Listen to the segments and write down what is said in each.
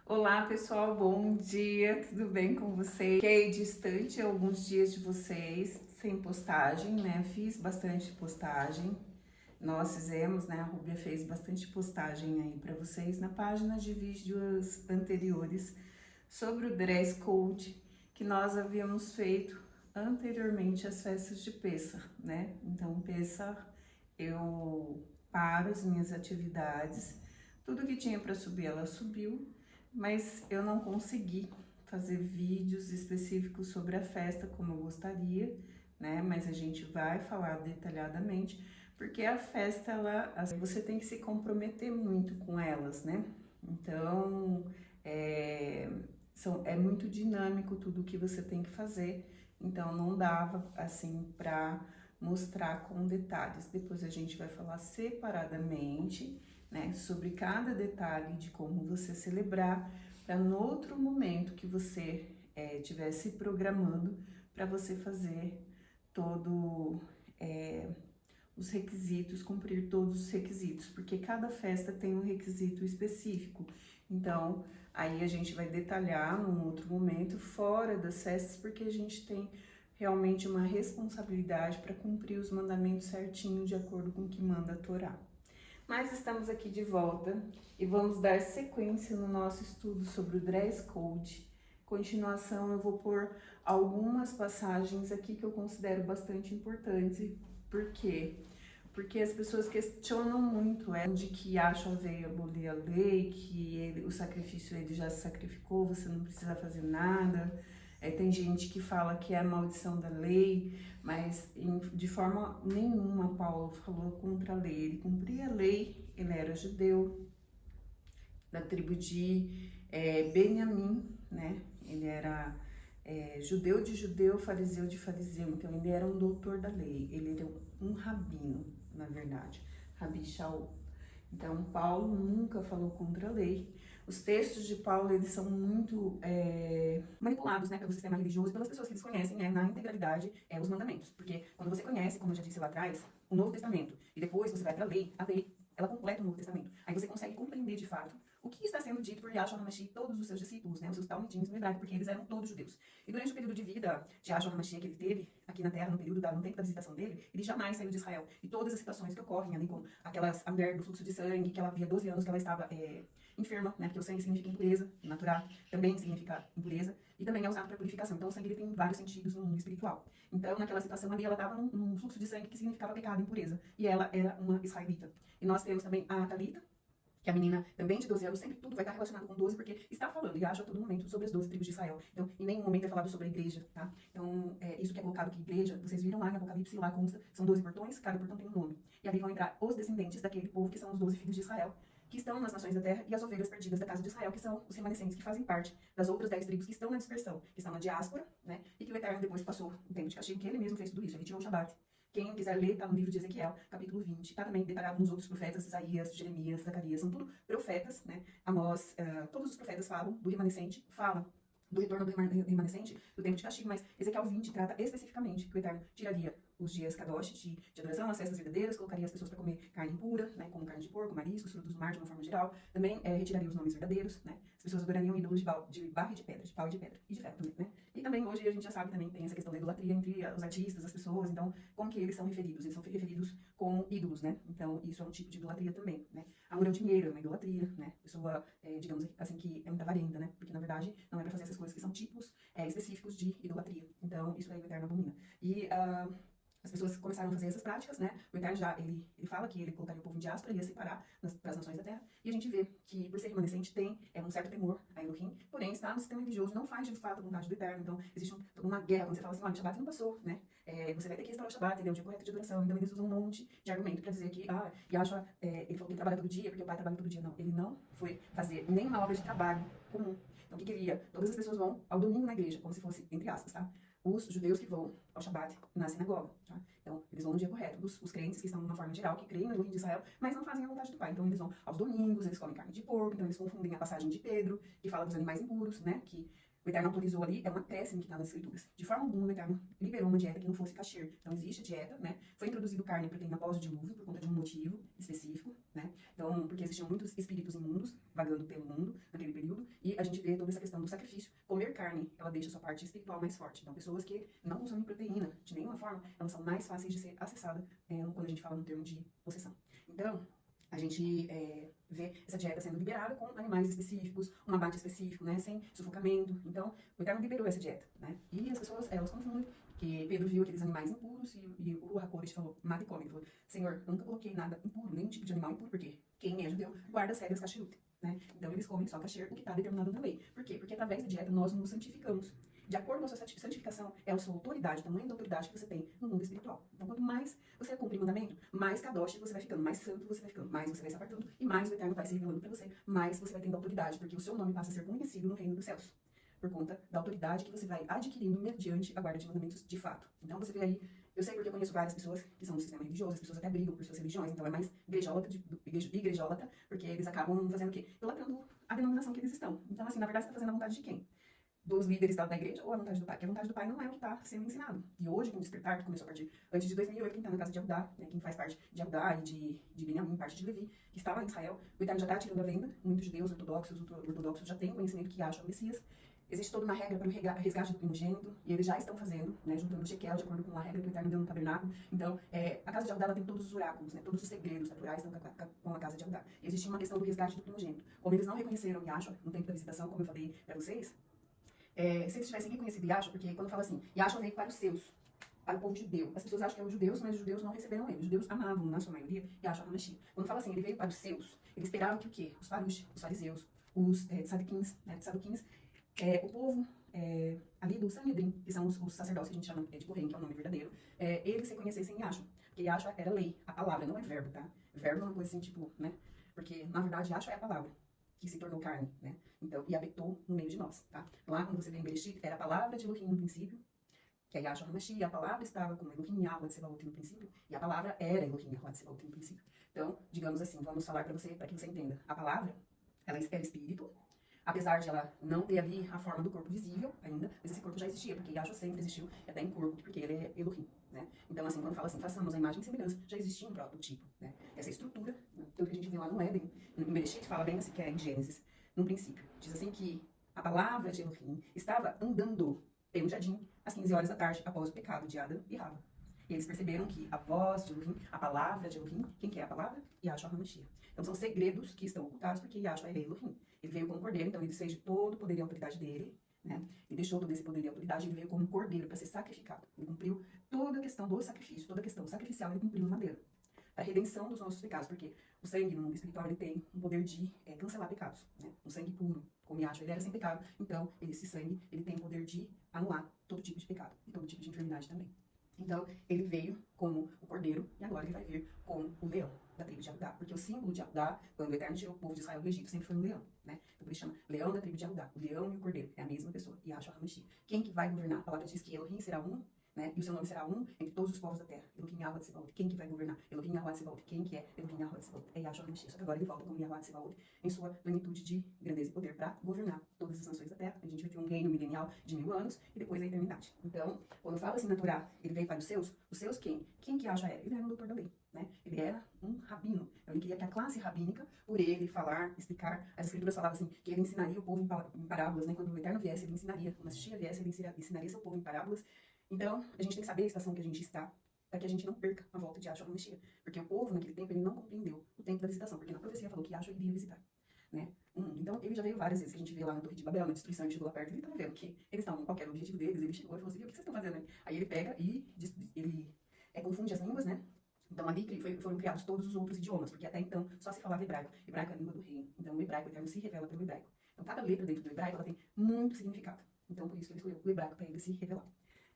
Olá pessoal, bom dia, tudo bem com vocês? Fiquei distante alguns dias de vocês, sem postagem, né? Fiz bastante postagem, nós fizemos, né? A Rúbia fez bastante postagem aí para vocês na página de vídeos anteriores sobre o dress code que nós havíamos feito anteriormente às festas de Pêssar, né? Então, Pêssar, eu paro as minhas atividades, tudo que tinha para subir, ela subiu, mas eu não consegui fazer vídeos específicos sobre a festa como eu gostaria, né? Mas a gente vai falar detalhadamente, porque a festa, você tem que se comprometer muito com elas, né? Então, é muito dinâmico tudo que você tem que fazer, então não dava assim para mostrar com detalhes. Depois a gente vai falar separadamente, né, sobre cada detalhe de como você celebrar, para no outro momento que você estiver se programando para você fazer todo os requisitos, cumprir todos os requisitos, porque cada festa tem um requisito específico. Então, aí a gente vai detalhar num outro momento, fora das festas, porque a gente tem realmente uma responsabilidade para cumprir os mandamentos certinho, de acordo com o que manda a Torá. Mas estamos aqui de volta e vamos dar sequência no nosso estudo sobre o dress code. Continuação, eu vou pôr algumas passagens aqui que eu considero bastante importantes. Por quê? Porque as pessoas questionam muito de que Yahshua veio abolir a lei, que o sacrifício ele já se sacrificou, você não precisa fazer nada. Tem gente que fala que é a maldição da lei, mas de forma nenhuma Paulo falou contra a lei. Ele cumpria a lei, ele era judeu, da tribo de Benjamim, né? Ele era judeu de judeu, fariseu de fariseu, então ele era um doutor da lei, ele era um rabino, na verdade, Rabi Shaul. Então, Paulo nunca falou contra a lei. Os textos de Paulo, eles são muito manipulados, né, pelo sistema religioso, pelas pessoas que desconhecem, na integralidade, os mandamentos. Porque quando você conhece, como eu já disse lá atrás, o Novo Testamento, e depois você vai para a lei, ela completa o Novo Testamento. Aí você consegue compreender, de fato, o que está sendo dito por Yahshua HaMashiach e todos os seus discípulos, né, os seus talmidim, na verdade, porque eles eram todos judeus. E durante o período de vida de Yahshua HaMashiach que ele teve aqui na Terra, no tempo da visitação dele, ele jamais saiu de Israel. E todas as situações que ocorrem ali, como a mulher do fluxo de sangue, que ela havia 12 anos, que ela estava enferma, né, porque o sangue significa impureza, natural, também significa impureza, e também é usado para purificação. Então o sangue ele tem vários sentidos no mundo espiritual. Então naquela situação ali, ela estava num fluxo de sangue que significava pecado, impureza, e ela era uma israelita. E nós temos também a Talita, que a menina também de 12 anos, sempre tudo vai estar relacionado com 12, porque está falando, e acha a todo momento, sobre as 12 tribos de Israel. Então, em nenhum momento é falado sobre a igreja, tá? Então, isso que é colocado aqui, igreja, vocês viram lá em Apocalipse, lá consta, são 12 portões, cada portão tem um nome. E ali vão entrar os descendentes daquele povo, que são os 12 filhos de Israel, que estão nas nações da terra, e as ovelhas perdidas da casa de Israel, que são os remanescentes, que fazem parte das outras 10 tribos que estão na dispersão, que estão na diáspora, né? E que o Eterno depois passou um tempo de castigo, que ele mesmo fez tudo isso, ele tirou o Shabat. Quem quiser ler, está no livro de Ezequiel, capítulo 20. Está também detalhado nos outros profetas, Isaías, Jeremias, Zacarias, são tudo profetas, né? Amós, todos os profetas falam do remanescente, falam do retorno do remanescente, do tempo de castigo, mas Ezequiel 20 trata especificamente que o Eterno tiraria os dias kadosh, de adoração, as festas verdadeiras, colocaria as pessoas para comer carne impura, né, como carne de porco, mariscos, frutos do mar de uma forma geral, também retiraria os nomes verdadeiros, né, as pessoas adorariam ídolos de barro e de pedra, de pau e de pedra, e de ferro também, né, e também hoje a gente já sabe também tem essa questão da idolatria entre os artistas, as pessoas, então como que eles são referidos? Eles são referidos como ídolos, né, então isso é um tipo de idolatria também, né, amor ao dinheiro é uma idolatria, né, pessoa, digamos assim, que é muito avarenta, né, porque na verdade não é para fazer essas coisas que são tipos específicos de idolatria, então isso aí o Eterno abomina. E as pessoas começaram a fazer essas práticas, né? O Eterno já, ele fala que ele colocaria o povo em diáspora, ia separar para as nações da terra, e a gente vê que, por ser remanescente, tem um certo temor a Elohim, porém, está no sistema religioso, não faz de fato a vontade do Eterno, então existe toda uma guerra, quando você fala assim, olha, o Shabat não passou, né? Você vai ter que restaurar o Shabat, ele é o dia correto de adoração, então eles usam um monte de argumento para dizer que, Yahshua, ele falou que ele trabalha todo dia, porque o pai trabalha todo dia. Não, ele não foi fazer nenhuma obra de trabalho comum. Então, o que queria? Todas as pessoas vão ao domingo na igreja, como se fosse, entre aspas, tá? Os judeus que vão ao Shabat na sinagoga, tá? Então, eles vão no dia correto. Os crentes que estão de uma forma geral, que creem no Elohim de Israel, mas não fazem a vontade do Pai. Então, eles vão aos domingos, eles comem carne de porco, então eles confundem a passagem de Pedro, que fala dos animais impuros, né? Que O Eterno autorizou ali, é um acréscimo que está nas escrituras. De forma alguma, o Eterno liberou uma dieta que não fosse kasher. Então, existe a dieta, né? Foi introduzido carne e proteína após o dilúvio, por conta de um motivo específico, né? Então, porque existiam muitos espíritos imundos vagando pelo mundo naquele período, e a gente vê toda essa questão do sacrifício. Comer carne, ela deixa a sua parte espiritual mais forte. Então, pessoas que não consomem proteína de nenhuma forma, elas são mais fáceis de ser acessadas quando a gente fala no termo de possessão. Então, a gente vê essa dieta sendo liberada com animais específicos, um abate específico, né, sem sufocamento. Então, o Eterno liberou essa dieta, né? E as pessoas, elas confundem, que Pedro viu aqueles animais impuros e o Ruach HaKodesh falou, mata e come. Ele falou, Senhor, eu nunca coloquei nada impuro, nenhum tipo de animal impuro, porque quem é judeu guarda as regras kashrut, né? Então, eles comem só kasher, o que está determinado na lei. Por quê? Porque através da dieta nós nos santificamos. De acordo com a sua santificação, é a sua autoridade, o tamanho da autoridade que você tem no mundo espiritual. Então, quanto mais você cumpre o mandamento, mais kadosh você vai ficando, mais santo você vai ficando, mais você vai se apartando, e mais o Eterno vai se revelando para você, mais você vai tendo autoridade, porque o seu nome passa a ser conhecido no reino dos céus, por conta da autoridade que você vai adquirindo mediante a guarda de mandamentos de fato. Então, você vê aí, eu sei porque eu conheço várias pessoas que são do sistema religioso, as pessoas até brigam por suas religiões, então é mais igrejólatra, porque eles acabam fazendo o quê? Idolatrando a denominação que eles estão. Então, assim, na verdade, você está fazendo a vontade de quem? Dos líderes da igreja ou a vontade do pai? Porque a vontade do pai não é o que está sendo ensinado. E hoje, com o despertar, que começou a partir antes de 2008, quem está na casa de Judá, né, quem faz parte de Judá e de Benjamim, parte de Levi, que estava em Israel, o Eterno já está tirando a venda. Muitos judeus ortodoxos já têm conhecimento que Yahshua é o Messias. Existe toda uma regra para o resgate do primogênito, e eles já estão fazendo, né, juntando o Shekel de acordo com a regra que o Eterno deu no tabernáculo. Então, a casa de Judá tem todos os oráculos, né, todos os segredos naturais estão com a casa de Judá. E existia uma questão do resgate do primogênito. Como eles não reconheceram Yahshua no tempo da visitação, como eu falei para vocês, se eles tivessem reconhecido Yahshua, porque quando fala assim, Yahshua veio para os seus, para o povo judeu. As pessoas acham que é os judeus, mas os judeus não receberam ele. Os judeus amavam, na sua maioria, Yahshua HaMashiach. Quando fala assim, ele veio para os seus, eles esperavam que o quê? Os farush, os fariseus, os tzadikins, né, o povo ali do Sanhedrin, que são os sacerdotes que a gente chama de Kohen, que é o nome verdadeiro, eles reconhecessem Yahshua. Porque Yahshua era lei, a palavra, não é verbo, tá? Verbo é uma coisa assim, tipo, né? Porque, na verdade, Yahshua é a palavra que se tornou carne, né? Então, e habitou no meio de nós, tá? Lá, quando você vê em Bereshit, era a palavra de Elohim no princípio, que é Yahshua HaMashiach, a palavra estava com Elohim Yahweh Tsebaot no princípio, e a palavra era Elohim Yahweh Tsebaot no princípio. Então, digamos assim, vamos falar para que você entenda. A palavra, ela era espírito, apesar de ela não ter ali a forma do corpo visível ainda, mas esse corpo já existia, porque Yahshua sempre existiu, até em corpo, porque ele é Elohim, né? Então, assim, quando fala assim, façamos a imagem e semelhança, já existia um protótipo, né? Essa estrutura, né? Tudo que a gente vê lá no Éden, em Bereshit, fala bem assim, que é em Gênesis, no princípio. Diz assim que a palavra de Elohim estava andando pelo jardim às 15 horas da tarde, após o pecado de Adão e Rava. E eles perceberam que a voz de Elohim, a palavra de Elohim, quem que é a palavra? Yahshua HaMashiach. Então são segredos que estão ocultados porque Yahshua é Elohim. Ele veio como cordeiro, então ele fez de todo o poder e autoridade dele, né? Ele deixou todo esse poder e autoridade, ele veio como cordeiro para ser sacrificado. Ele cumpriu toda a questão do sacrifício, toda a questão sacrificial, ele cumpriu no madeiro. Para a redenção dos nossos pecados, porque o sangue no mundo espiritual ele tem um poder de cancelar pecados, né? Um sangue puro, como Yahshua, ele era sem pecado, então esse sangue ele tem o poder de anular todo tipo de pecado e todo tipo de enfermidade também. Então, ele veio como o cordeiro e agora ele vai vir como o leão da tribo de Judá. Porque o símbolo de Judá, quando o Eterno tirou o povo de Israel do Egito, sempre foi um leão, né? Então, ele chama leão da tribo de Judá. O leão e o cordeiro é a mesma pessoa. Yahshua HaMashiach. Quem que vai governar? A palavra diz que Elohim será um, né? E o seu nome será um entre todos os povos da terra. Elohim Yahweh Tsebaot. Quem que vai governar? Elohim Yahweh Tsebaot. Quem que é Elohim Yahweh Tsebaot? É Yahshua HaMashiach. Só que agora ele volta como Yahweh Tsebaot em sua plenitude de grandeza e poder para governar todas as nações da terra. A gente vai ter um reino milenial de 1000 anos e depois a eternidade. Então, quando fala assim na Torá, ele veio para os seus quem? Quem que Yahshua era? Ele era um doutor da lei, né? Ele era um rabino. Então, ele queria que a classe rabínica, por ele falar, explicar, as escrituras falavam assim, que ele ensinaria o povo em parábolas, né? Quando o Eterno viesse, ele ensinaria. Quando a Shia viesse, ele ensinaria seu povo em parábolas. Então, a gente tem que saber a estação que a gente está, para que a gente não perca a volta de Yahshua HaMashiach. Porque o povo, naquele tempo, ele não compreendeu o tempo da visitação, porque na profecia falou que Yahshua iria visitar, né? Então, ele já veio várias vezes, que a gente vê lá na Torre de Babel, na destruição, ele chegou lá perto, ele estava vendo que eles estavam, qual era o objetivo deles, ele chegou e falou assim, o que vocês estão fazendo aí? Aí ele pega e ele confunde as línguas, né? Então, ali foram criados todos os outros idiomas, porque até então só se falava hebraico. Hebraico é a língua do reino. Então, o hebraico, o Eterno se revela pelo hebraico. Então, cada letra dentro do hebraico, ela tem muito significado. Então, por isso que ele escolheu o hebraico para ele se revelar.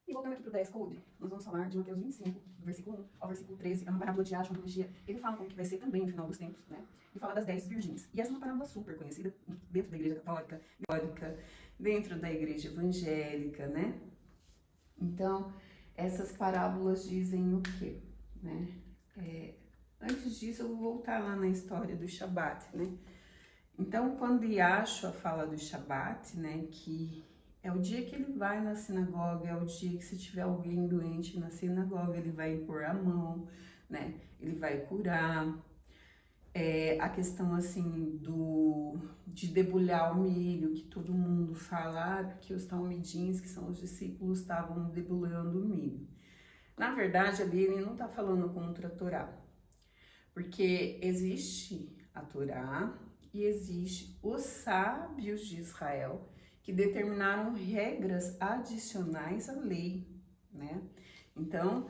E voltando aqui para o 10 Code, nós vamos falar de Mateus 25, do versículo 1 ao versículo 13, é uma parábola de Yahshua HaMashiach. Ele fala como que vai ser também no final dos tempos, né? E fala das 10 virgens. E essa é uma parábola super conhecida dentro da igreja católica, dentro da igreja evangélica, né? Então, essas parábolas dizem o quê, né? Antes disso, eu vou voltar lá na história do Shabat, né? Então, quando Yahshua fala do Shabat, né, que É o dia que ele vai na sinagoga, é o dia que se tiver alguém doente na sinagoga, ele vai impor a mão, né? Ele vai curar. A questão assim de debulhar o milho, que todo mundo fala, porque os talmidins, que são os discípulos, estavam debulhando o milho. Na verdade, ali ele não está falando contra a Torá, porque existe a Torá e existe os sábios de Israel que determinaram regras adicionais à lei, né? Então,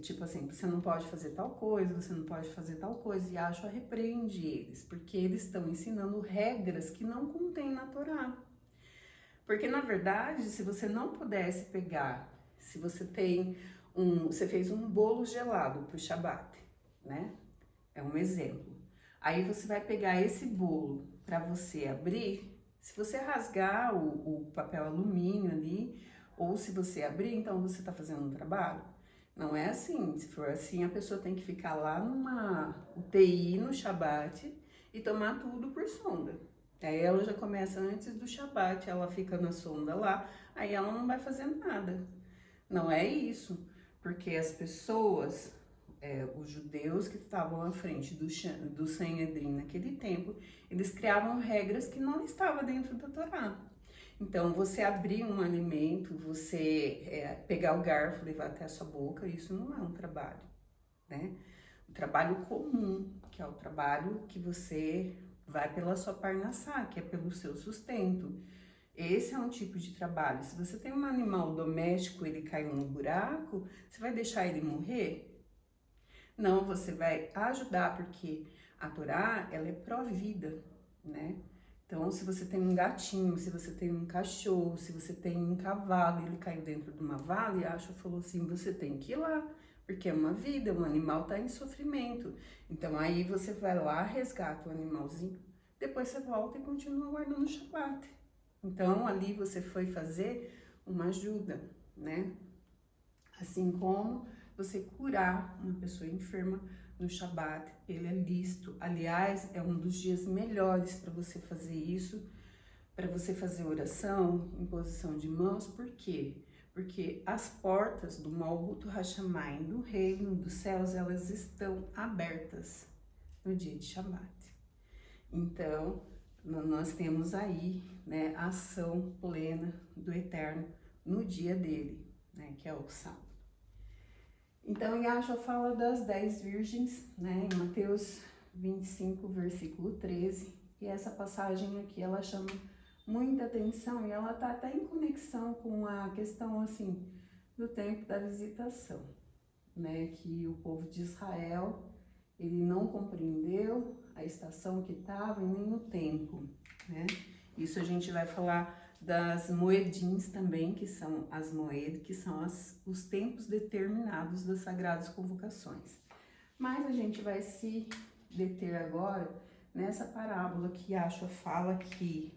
tipo assim, você não pode fazer tal coisa, você não pode fazer tal coisa, e Yahshua repreende eles, porque eles estão ensinando regras que não contém na Torá. Porque, na verdade, se você não pudesse pegar, se você você fez um bolo gelado para o Shabat, né? É um exemplo. Aí você vai pegar esse bolo para você abrir. Se você rasgar o papel alumínio ali, ou se você abrir, então você está fazendo um trabalho. Não é assim. Se for assim, a pessoa tem que ficar lá numa UTI no Shabat e tomar tudo por sonda. Aí ela já começa antes do Shabat, ela fica na sonda lá, aí ela não vai fazer nada. Não é isso, porque as pessoas, os judeus que estavam à frente do Sanhedrin naquele tempo, eles criavam regras que não estavam dentro da Torá. Então, você abrir um alimento, você pegar o garfo, levar até a sua boca, isso não é um trabalho, né? O trabalho comum, que é o trabalho que você vai pela sua parnassá, que é pelo seu sustento. Esse é um tipo de trabalho. Se você tem um animal doméstico, ele caiu no buraco, você vai deixar ele morrer? Não, você vai ajudar, porque a Torá, ela é pró-vida, né? Então, se você tem um gatinho, se você tem um cachorro, se você tem um cavalo, ele caiu dentro de uma vala, e Yahshua falou assim, você tem que ir lá, porque é uma vida, um animal está em sofrimento. Então, aí você vai lá, resgata o animalzinho, depois você volta e continua guardando o Shabat. Então, ali você foi fazer uma ajuda, né? Assim como você curar uma pessoa enferma no Shabat, ele é lícito. Aliás, é um dos dias melhores para você fazer isso, para você fazer oração, imposição de mãos. Por quê? Porque as portas do Malhut Hashamayim, do reino dos céus, elas estão abertas no dia de Shabat. Então, nós temos aí, né, a ação plena do Eterno no dia dele, né, que é o sábado. Então, Yahshua fala das 10 virgens, né, em Mateus 25, versículo 13, e essa passagem aqui, ela chama muita atenção e ela está até em conexão com a questão, assim, do tempo da visitação, né, que o povo de Israel, ele não compreendeu a estação que estava e nem o tempo, né? Isso a gente vai falar das moedins também, que são as moedas, que são os tempos determinados das sagradas convocações. Mas a gente vai se deter agora nessa parábola que Yahshua fala que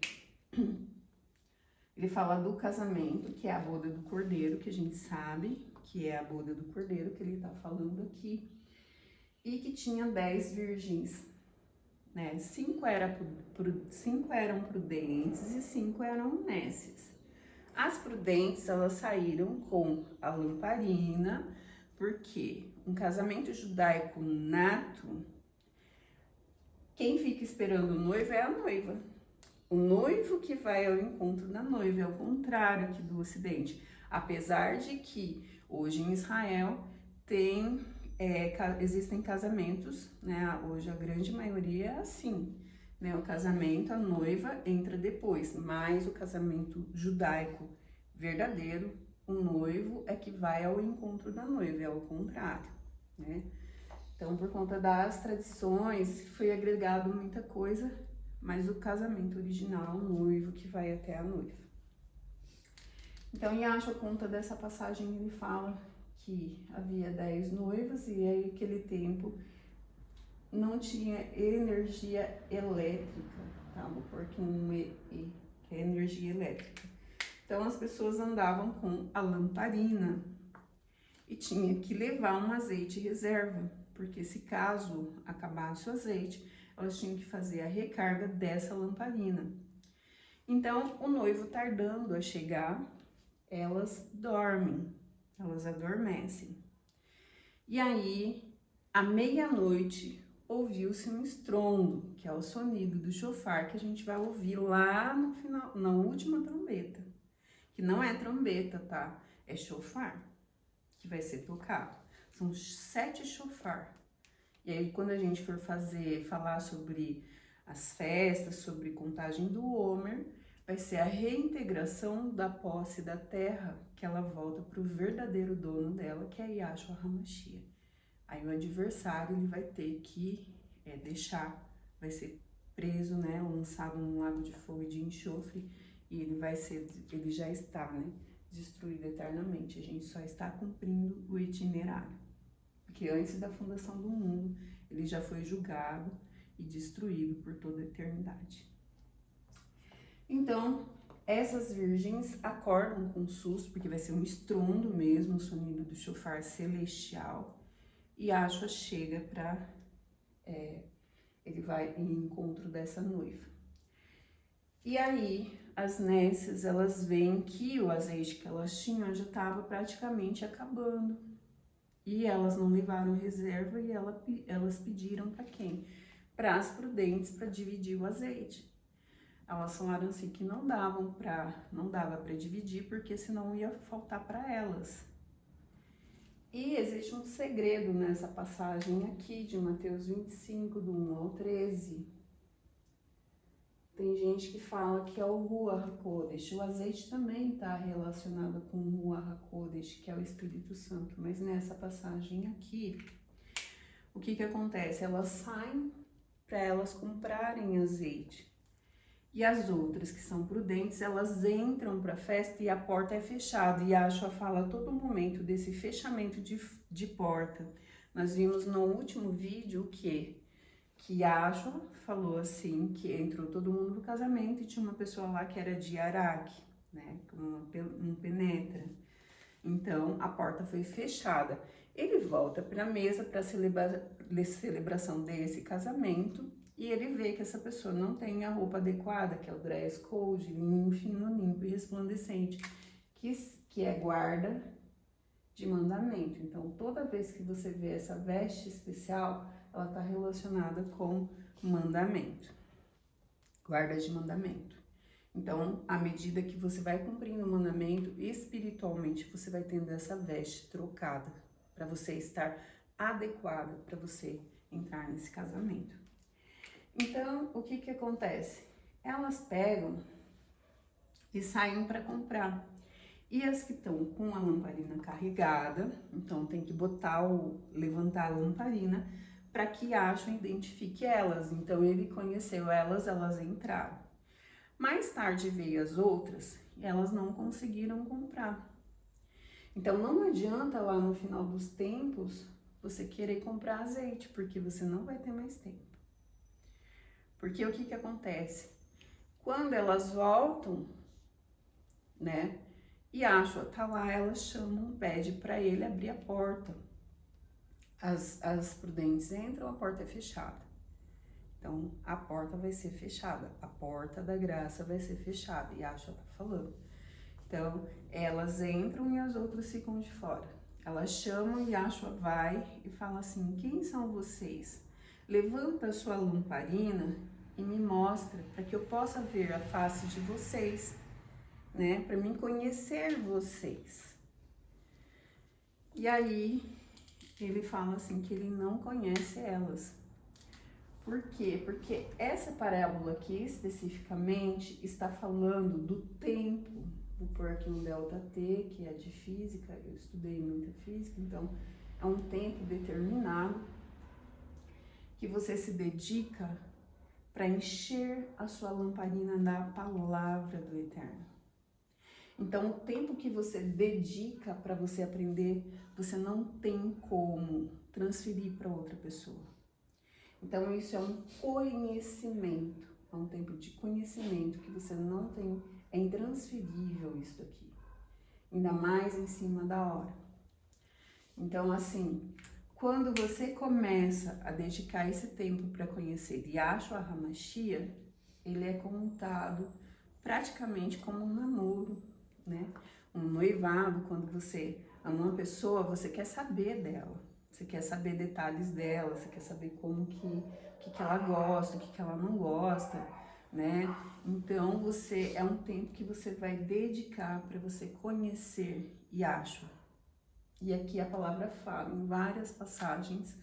ele fala do casamento, que é a boda do cordeiro, que a gente sabe que é a boda do cordeiro que ele está falando aqui, e que tinha 10 virgens, né? 5 eram prudentes e 5 eram nécias. As prudentes, elas saíram com a lamparina, porque um casamento judaico nato, quem fica esperando o noivo é a noiva. O noivo que vai ao encontro da noiva, é o contrário aqui do Ocidente. Apesar de que hoje em Israel existem casamentos, né? Hoje a grande maioria é assim, né? O casamento, a noiva entra depois, mas o casamento judaico verdadeiro, o noivo é que vai ao encontro da noiva, é o contrário, né? Então, por conta das tradições, foi agregado muita coisa, mas o casamento original é o noivo que vai até a noiva. Então, Yahshua conta dessa passagem, ele fala que havia 10 noivas e aí naquele tempo não tinha energia elétrica, tá? Vou pôr aqui um E, que é energia elétrica. Então as pessoas andavam com a lamparina e tinha que levar um azeite reserva, porque se caso acabasse o azeite, elas tinham que fazer a recarga dessa lamparina. Então, o noivo tardando a chegar, elas dormem, elas adormecem. E aí, à meia-noite, ouviu-se um estrondo, que é o sonido do chofar, que a gente vai ouvir lá no final, na última trombeta. Que não é trombeta, tá? É chofar, que vai ser tocado. São 7 chofar. E aí, quando a gente for falar sobre as festas, sobre contagem do Homer, vai ser a reintegração da posse da terra, que ela volta para o verdadeiro dono dela, que é Yahshua HaMashiach. Aí o adversário ele vai ter que deixar, vai ser preso, né, lançado num lago de fogo e de enxofre, e ele já está, né, destruído eternamente. A gente só está cumprindo o itinerário, porque antes da fundação do mundo ele já foi julgado e destruído por toda a eternidade. Então, essas virgens acordam com susto, porque vai ser um estrondo mesmo, o sonido do chofar celestial, e Yahshua chega para... ele vai em encontro dessa noiva. E aí, as nécias, elas veem que o azeite que elas tinham já estava praticamente acabando. E elas não levaram reserva e elas pediram para quem? Para as prudentes, para dividir o azeite. Elas falaram assim que não dava para dividir, porque senão ia faltar para elas. E existe um segredo nessa passagem aqui de Mateus 25, do 1 ao 13. Tem gente que fala que é o Ruach HaKodesh. O azeite também está relacionado com o Ruach HaKodesh, que é o Espírito Santo. Mas nessa passagem aqui, o que acontece? Elas saem para elas comprarem azeite. E as outras que são prudentes, elas entram para a festa e a porta é fechada. E Yahshua fala a todo momento desse fechamento de porta. Nós vimos no último vídeo que Yahshua falou assim, que entrou todo mundo no casamento e tinha uma pessoa lá que era de Araque, né, um penetra. Então, a porta foi fechada. Ele volta para a mesa para a celebração desse casamento e ele vê que essa pessoa não tem a roupa adequada, que é o dress code, linho fino, limpo e resplandecente, que é guarda de mandamento. Então, toda vez que você vê essa veste especial, ela está relacionada com mandamento, guarda de mandamento. Então, à medida que você vai cumprindo o mandamento, espiritualmente você vai tendo essa veste trocada, para você estar adequada, para você entrar nesse casamento. Então, o que acontece? Elas pegam e saem para comprar. E as que estão com a lamparina carregada, então tem que levantar a lamparina para que Yahshua identifique elas. Então ele conheceu elas entraram. Mais tarde veio as outras e elas não conseguiram comprar. Então não adianta lá no final dos tempos você querer comprar azeite, porque você não vai ter mais tempo. Porque o que acontece? Quando elas voltam, né? Yahshua tá lá, elas chamam, pede para ele abrir a porta. As prudentes entram, a porta é fechada. Então, a porta vai ser fechada. A porta da graça vai ser fechada. Yahshua tá falando. Então, elas entram e as outras ficam de fora. Elas chamam, Yahshua vai e fala assim, quem são vocês? Levanta a sua lamparina e me mostra, para que eu possa ver a face de vocês, né? Para mim conhecer vocês. E aí, ele fala assim, que ele não conhece elas. Por quê? Porque essa parábola aqui, especificamente, está falando do tempo. Vou pôr aqui um delta T, que é de física, eu estudei muita física, então é um tempo determinado que você se dedica para encher a sua lamparina da palavra do Eterno. Então, o tempo que você dedica para você aprender, você não tem como transferir para outra pessoa. Então, isso é um conhecimento, é um tempo de conhecimento que você não tem, é intransferível isso aqui, ainda mais em cima da hora. Então, assim, quando você começa a dedicar esse tempo para conhecer Yahshua HaMashiach, ele é contado praticamente como um namoro, né? Um noivado, quando você ama uma pessoa, você quer saber dela, você quer saber detalhes dela, você quer saber como que ela gosta, o que ela não gosta, né? Então você é um tempo que você vai dedicar para você conhecer Yahshua. E aqui a palavra fala em várias passagens: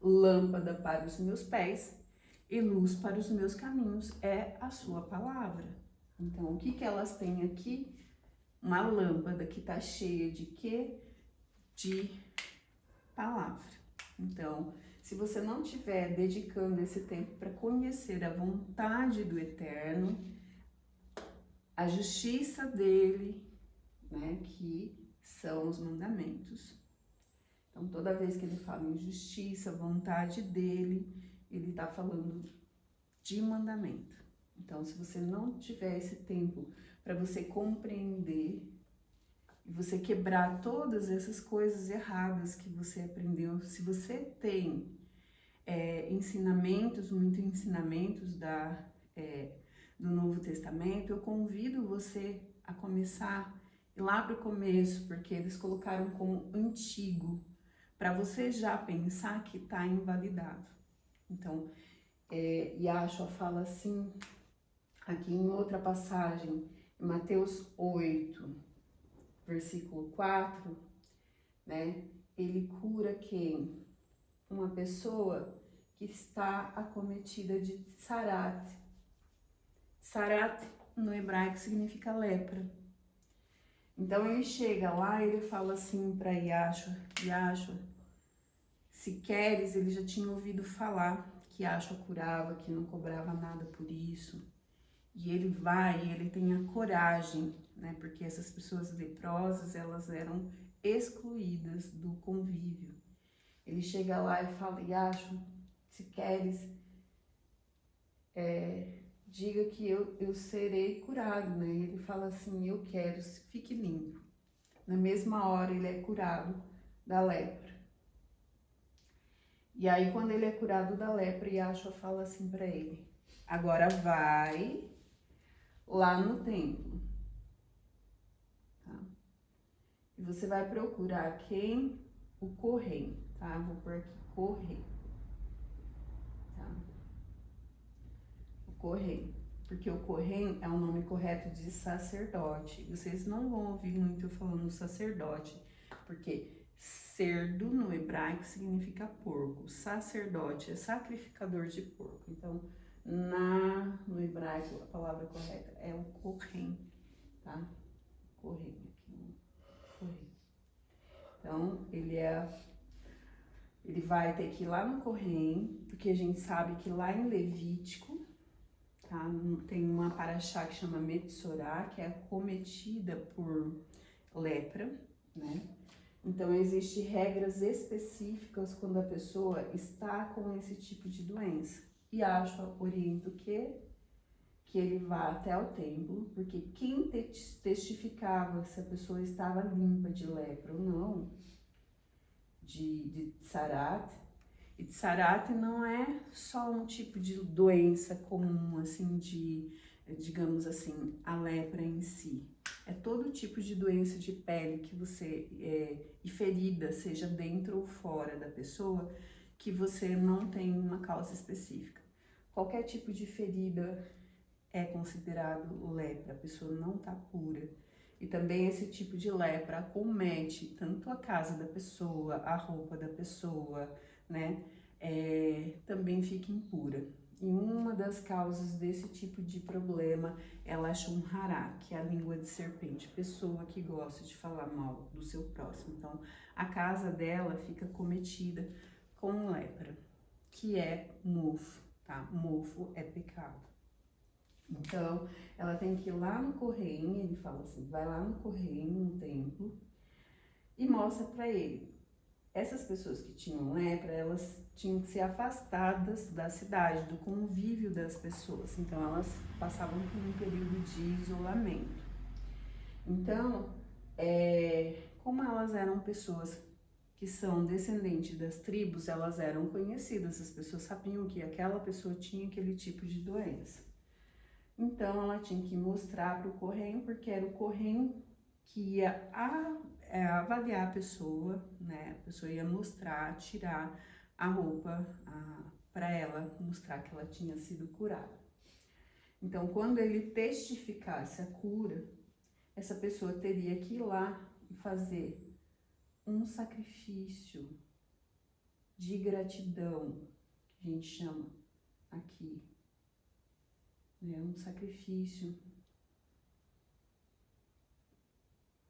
lâmpada para os meus pés e luz para os meus caminhos é a sua palavra. Então, o que elas têm aqui? Uma lâmpada que está cheia de quê? De palavra. Então, se você não estiver dedicando esse tempo para conhecer a vontade do Eterno, a justiça dele, né, que são os mandamentos. Então, toda vez que ele fala em justiça, vontade dele, ele está falando de mandamento. Então, se você não tiver esse tempo para você compreender e você quebrar todas essas coisas erradas que você aprendeu, se você tem muitos ensinamentos do Novo Testamento, eu convido você a começar lá para o começo, porque eles colocaram como antigo, para você já pensar que está invalidado. Então, Yahshua fala assim, aqui em outra passagem, em Mateus 8, versículo 4, né? Ele cura quem? Uma pessoa que está acometida de tsarat. Tsarat no hebraico significa lepra. Então ele chega lá e ele fala assim para Yahshua, Yahshua, se queres, ele já tinha ouvido falar que Yahshua curava, que não cobrava nada por isso. E ele vai, e ele tem a coragem, né? Porque essas pessoas leprosas, elas eram excluídas do convívio. Ele chega lá e fala, Yahshua, se queres, diga que eu serei curado, né? E ele fala assim, eu quero, fique limpo. Na mesma hora ele é curado da lepra. E aí quando ele é curado da lepra, Yahshua fala assim para ele, agora vai lá no templo, tá? E você vai procurar quem? O Kohen, tá? Vou pôr aqui, Kohen, tá? O Kohen, porque o Kohen é o nome correto de sacerdote. Vocês não vão ouvir muito eu falando sacerdote, porque cerdo no hebraico significa porco, sacerdote é sacrificador de porco. Então, no hebraico, a palavra correta é o Kohen, tá? Kohen, aqui, Kohen. Então, ele vai ter que ir lá no Kohen, porque a gente sabe que lá em Levítico, tá? Tem uma paraxá que chama Metsorá, que é acometida por lepra, né? Então, existem regras específicas quando a pessoa está com esse tipo de doença. E orienta o quê? Que ele vá até o templo, porque quem testificava se a pessoa estava limpa de lepra ou não, de tsarat, e tsarat não é só um tipo de doença comum, assim, digamos assim, a lepra em si. É todo tipo de doença de pele que você, e ferida, seja dentro ou fora da pessoa, que você não tem uma causa específica. Qualquer tipo de ferida é considerado lepra, a pessoa não está pura. E também esse tipo de lepra acomete tanto a casa da pessoa, a roupa da pessoa, né? Também fica impura. E uma das causas desse tipo de problema é Lashon Hará, que é a língua de serpente, pessoa que gosta de falar mal do seu próximo. Então, a casa dela fica cometida com lepra, que é mofo, tá? Mofo é pecado. Então, ela tem que ir lá no Kohen, ele fala assim, vai lá no Kohen, no templo, e mostra para ele. Essas pessoas que tinham lepra, elas tinham que ser afastadas da cidade, do convívio das pessoas. Então, elas passavam por um período de isolamento. Então, como elas eram pessoas que são descendentes das tribos, elas eram conhecidas, as pessoas sabiam que aquela pessoa tinha aquele tipo de doença. Então, ela tinha que mostrar para o correio, porque era o correio que ia avaliar a pessoa, né? A pessoa ia mostrar, tirar a roupa para ela, mostrar que ela tinha sido curada. Então, quando ele testificasse a cura, essa pessoa teria que ir lá e fazer um sacrifício de gratidão, que a gente chama aqui, né? Um sacrifício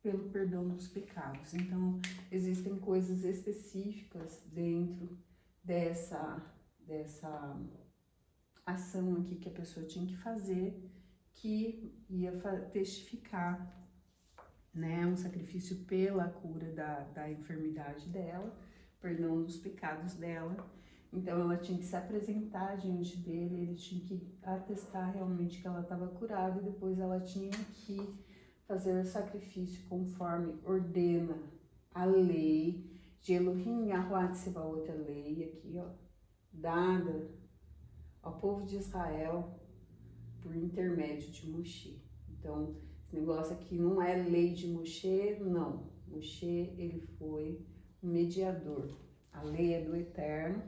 pelo perdão dos pecados. Então, existem coisas específicas dentro dessa ação aqui que a pessoa tinha que fazer, que ia testificar, né, um sacrifício pela cura da enfermidade dela, perdão dos pecados dela. Então, ela tinha que se apresentar diante dele, ele tinha que atestar realmente que ela estava curada, e depois ela tinha que fazer o sacrifício conforme ordena a lei de Elohim Yahuwah Tsebaot, a lei aqui, ó, dada ao povo de Israel por intermédio de Moshe. Então, esse negócio aqui não é lei de Moshe, não. Moshe, ele foi um mediador. A lei é do Eterno,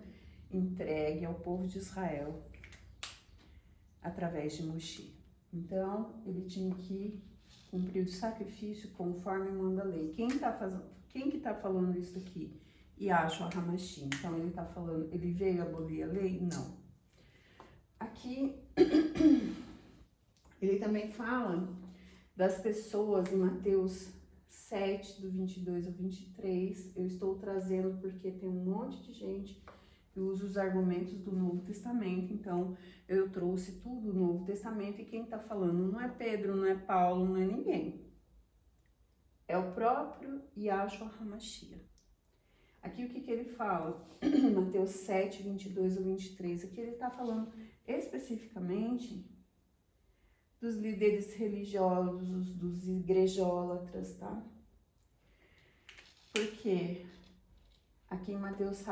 entregue ao povo de Israel através de Moshe. Então, ele tinha que cumprir o sacrifício conforme manda a lei. Quem que tá falando isso aqui? Yahshua HaMashiach. Então, ele tá falando, ele veio abolir a lei? Não. Aqui, ele também fala das pessoas em Mateus 7, do 22 ao 23. Eu estou trazendo porque tem um monte de gente que usa os argumentos do Novo Testamento. Então, eu trouxe tudo do Novo Testamento, e quem está falando não é Pedro, não é Paulo, não é ninguém. É o próprio Yahshua HaMashiach. Aqui o que ele fala? Mateus 7, 22 ao 23. Aqui ele está falando especificamente dos líderes religiosos, dos igrejólatras, tá? Porque aqui em Mateus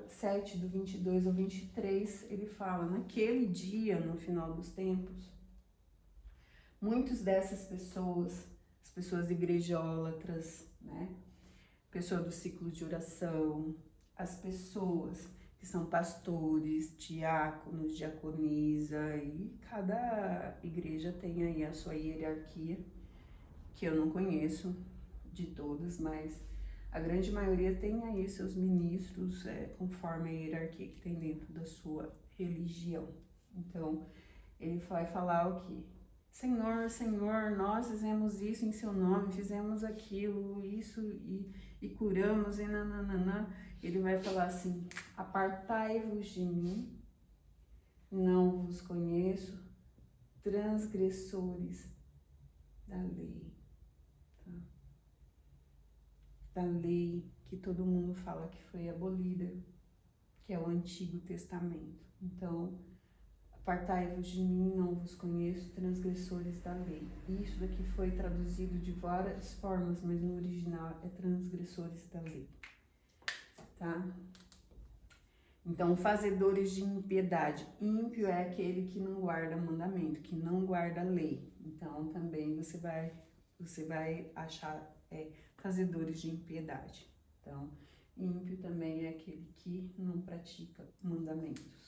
7, do 22 ao 23, ele fala, naquele dia, no final dos tempos, muitas dessas pessoas, as pessoas igrejólatras, né? Pessoa do ciclo de oração, as pessoas que são pastores, diáconos, diaconisa, e cada igreja tem aí a sua hierarquia, que eu não conheço de todas, mas a grande maioria tem aí seus ministros, conforme a hierarquia que tem dentro da sua religião. Então, ele vai falar o quê? Senhor, Senhor, nós fizemos isso em seu nome, fizemos aquilo, isso e curamos, e nananana. Ele vai falar assim, apartai-vos de mim, não vos conheço, transgressores da lei. Tá? Da lei que todo mundo fala que foi abolida, que é o Antigo Testamento. Então, apartai-vos de mim, não vos conheço, transgressores da lei. Isso daqui foi traduzido de várias formas, mas no original é transgressores da lei, tá? Então, fazedores de impiedade. Ímpio é aquele que não guarda mandamento, que não guarda a lei. Então, também você vai achar fazedores de impiedade. Então, ímpio também é aquele que não pratica mandamentos.